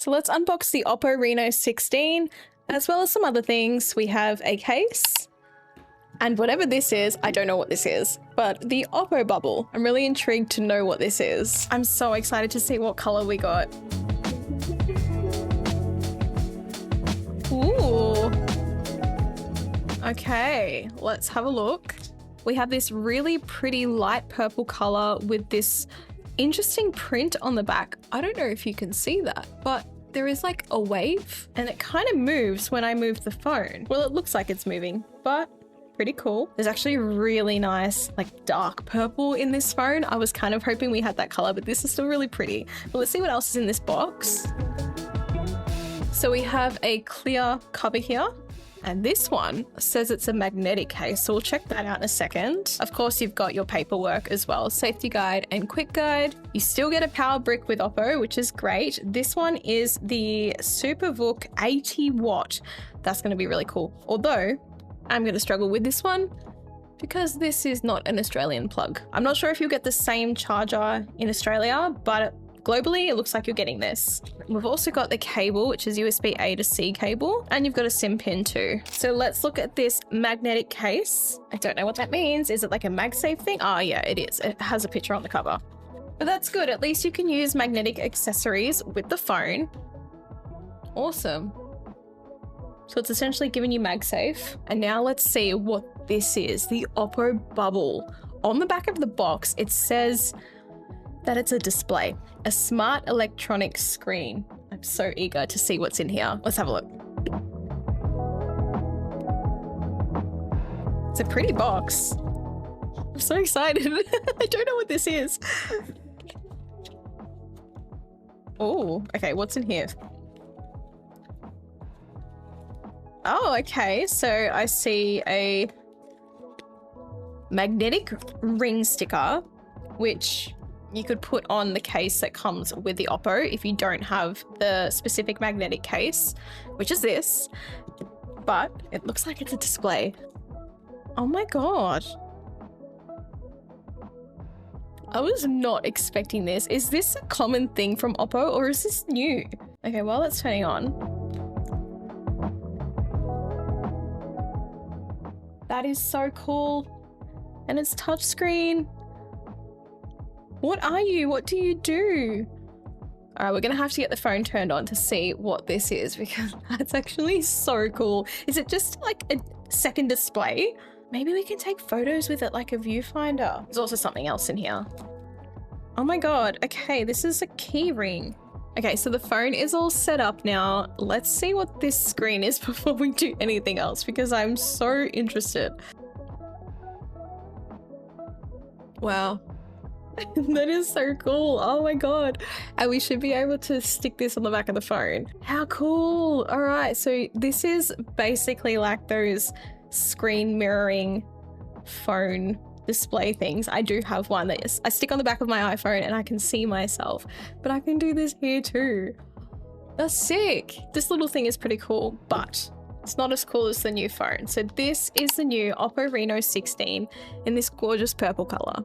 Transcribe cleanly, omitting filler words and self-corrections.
So let's unbox the OPPO Reno 16, as well as some other things. We have a case, and whatever this is, I don't know what this is, but the OPPO bubble. I'm really intrigued to know what this is. I'm so excited to see what color we got. Ooh. Okay, let's have a look. We have this really pretty light purple color with this interesting print on the back. I don't know if you can see that, but there is like a wave and it kind of moves when I move the phone. Well, it looks like it's moving, but pretty cool. There's actually a really nice like dark purple in this phone. I was kind of hoping we had that color, but this is still really pretty. But let's see what else is in this box. So we have a clear cover here. And this one says it's a magnetic case, so we'll check that out in a second. Of course, you've got your paperwork as well, safety guide and quick guide. You still get a power brick with OPPO, which is great. This one is the SuperVOOC 80 watt. That's going to be really cool. Although I'm going to struggle with this one because this is not an Australian plug. I'm not sure if you'll get the same charger in Australia, but globally, it looks like you're getting this. We've also got the cable, which is USB A to C cable, and you've got a SIM pin too. So let's look at this magnetic case. I don't know what that means. Is it like a MagSafe thing? Oh yeah, it is. It has a picture on the cover. But that's good. At least you can use magnetic accessories with the phone. Awesome. So it's essentially giving you MagSafe. And now let's see what this is, the OPPO bubble. On the back of the box, it says that it's a display, a smart electronic screen. I'm so eager to see what's in here. Let's have a look. It's a pretty box. I'm so excited. I don't know what this is. Oh, okay, what's in here? Oh, okay, so I see a magnetic ring sticker, which you could put on the case that comes with the OPPO if you don't have the specific magnetic case, which is this, but it looks like it's a display. Oh my God. I was not expecting this. Is this a common thing from OPPO or is this new? Okay, while it's turning on. That is so cool. And it's touchscreen. What are you? What do you do? All right, we're gonna have to get the phone turned on to see what this is because that's actually so cool. Is it just like a second display? Maybe we can take photos with it like a viewfinder. There's also something else in here. Oh my God, okay, this is a key ring. Okay, so the phone is all set up now. Let's see what this screen is before we do anything else because I'm so interested. Wow. That is so cool. Oh my God. And we should be able to stick this on the back of the phone. How cool. All right. So this is basically like those screen mirroring phone display things. I do have one that I stick on the back of my iPhone and I can see myself, but I can do this here too. That's sick. This little thing is pretty cool, but it's not as cool as the new phone. So this is the new OPPO Reno 16 in this gorgeous purple color.